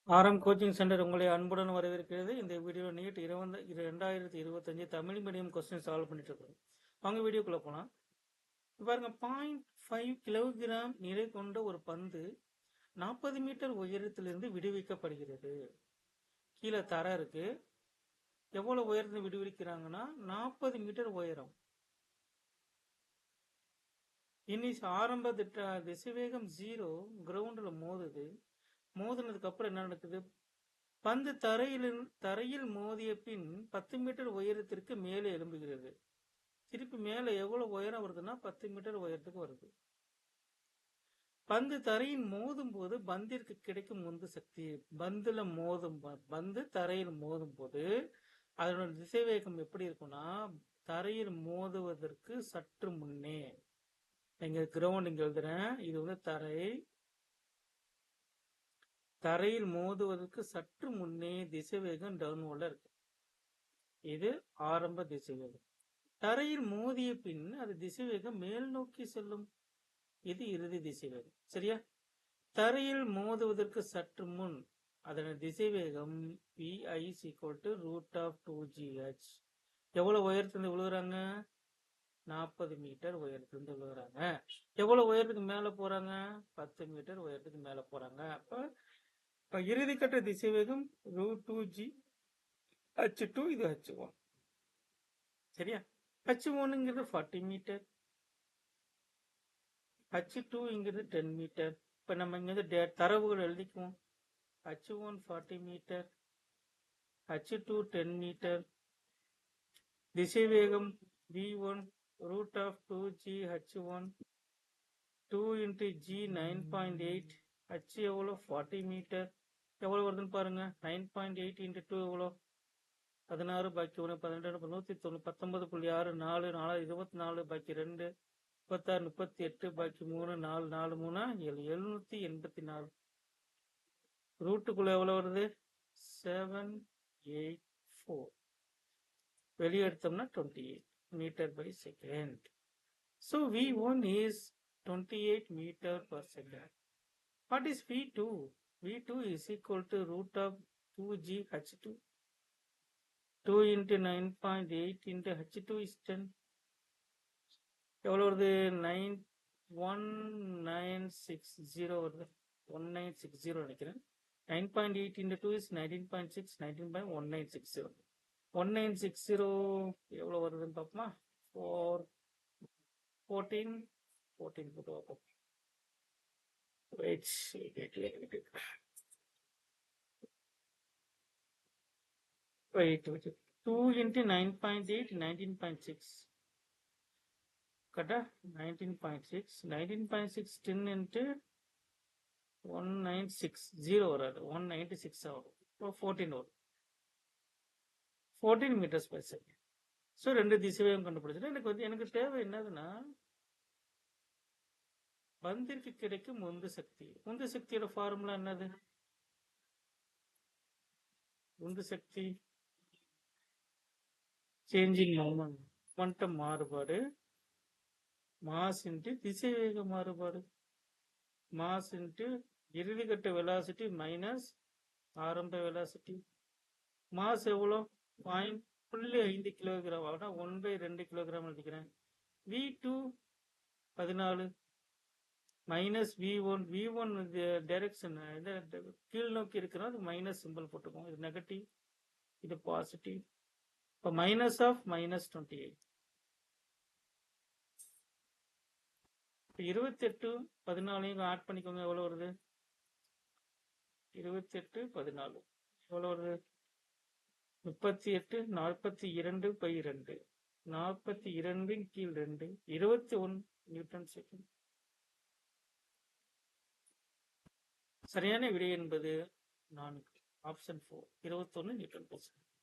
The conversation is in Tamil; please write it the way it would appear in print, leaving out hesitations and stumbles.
ஆரம் கோச்சிங் சென்டர் உங்களை அன்புடன் வரவேற்கிறது. இந்த video NEET 2025 Tamil medium question solve பண்ணிட்டு இருக்கோம். வாங்க வீடியோக்குள்ள போலாம். பாருங்க, 0.5 கிலோகிராம் நிறை கொண்ட ஒரு பந்து 40 மீட்டர் உயரத்திலிருந்து விடுவிக்கப்படுகிறது. கீழே தர இருக்கு. எவ்வளவு உயரத்தில் விடுவிக்கிறாங்கன்னா 40 மீட்டர் உயரம். ஆரம்ப திசைவேகம் 0, கிரவுண்ட்ல மோதுது. மோதினதுக்கு அப்புறம் என்ன நடக்குது? பந்து தரையில் மோதிய பின் 10 மீட்டர் உயரத்திற்கு மேலே எழும்புகிறது. திருப்பி மேலே எவ்வளவு உயரம் வருதுன்னா 10 மீட்டர் உயரத்துக்கு வருது. பந்து தரையில் மோதும் போது பந்திற்கு கிடைக்கும் உந்து சக்தி, பந்து தரையில் மோதும் போது அதனோட திசைவேகம் எப்படி இருக்கும்னா, தரையில் மோதுவதற்கு சற்று முன்னே, இங்க கிரவுண்ட் இங்க எழுதுறேன், இது வந்து தரையில் மோதுவதற்கு சற்று முன்னே திசைவேகம் டவுன்வோர்ட்ல இருக்கு. இது ஆரம்ப திசைவேகம். தரையில் மோதிய பின் அது திசைவேகம் மேல் நோக்கி செல்லும். இது இறுதி திசைவேகம். சரியா? தரையில் மோதுவதற்கு சற்று முன் அதன் திசைவேகம் vi √2gh. எவ்வளவு உயரத்திலிருந்து விழுகிறாங்க? 40 மீட்டர் உயரத்திலிருந்து விழுகிறாங்க. எவ்வளவு உயரத்துக்கு மேல போறாங்க? 10 மீட்டர் உயரத்துக்கு மேல போறாங்க. அப்ப இறுதிக்கட்ட திசைவேகம் √2g h2, இது h1. சரியா? h1ங்கிறது 40 மீட்டர், h2ங்கிறது 10 மீட்டர். இப்ப நம்ம இங்க தரவுகள் எழுதிக்குவோம். h1 40 மீட்டர், h2 10 மீட்டர், திசைவேகம் v1 √2g h1, 2 × g 9.8, h எவ்வளோ? 40 மீட்டர். எவ்வளவு வருதுன்னு பாருங்க. 9.8 × 2 எவ்வளோ? 16, பாக்கி 1, 12, 119.6, 4, 4, 24, பாக்கி 2, 36, 38, பாக்கி 3, 4, 4, 3, 784. ரூட்டுக்குள்ள எவ்வளவு வருது? 784. வெளியே எடுத்தோம்னா 28 metre per second. So V1 is 28 meter per second. What is V2? V2 is equal to √2g h2. 2 × 9.8 × h2 is 10. எவ்வளவு வருது? 1960 வருது. 1960 நினைக்கிறேன். 9.8 × 2 is 19.6, 19.1960. 1960 எவ்வளவு வருதுன்னு பார்ப்போமா? 14 போட்டு பார்ப்போம். Wait. 2 × 9.8, 19.6. கரெக்டா? 19.6, 19.6 10 × 1960 வராது, 196 ஆகும். 14 வரும். 14 மீட்டர்ஸ் பர் செகண்ட். ஸோ ரெண்டு திசைவேகம் கண்டுபிடிச்சிட்டு எனக்கு தேவை என்னதுன்னா, பந்திற்கு கிடைக்கும் உந்து சக்தி. உந்து சக்தியோட ஃபார்முலா என்னது? உந்து சக்தி சேஞ்சிங் மொமெண்டம் மாறுபாடு, மாஸ் இன்ட்டு திசைவேக மாறுபாடு, மாஸ் இன்ட்டு இறுதிக்கட்ட வெலாசிட்டி மைனஸ் ஆரம்ப வெலாசிட்டி. மாஸ் எவ்வளோ? 0.5 கிலோகிராம். ஆகுனா 1/2 கிலோகிராம் எழுதிக்கிறேன். V2 14 minus V1. V1 direction கீழ் நோக்கி இருக்கிறோம், அது மைனஸ் சிம்பிள் போட்டுக்கோம். இது நெகட்டிவ், இது பாசிட்டிவ். இப்போ மைனஸ் ஆஃப் -28. 28 14 ஆட் பண்ணிக்கோங்க. எவ்வளவு வருது? 28 14 எவ்வளவு வருது? 38, 42/2, 42 கீழ் 2, 21 நியூட்டன் செகண்ட். சரியான விடை என்பது 4, ஆப்ஷன் 4, 21 நியூட்டன் பர் செகண்ட்.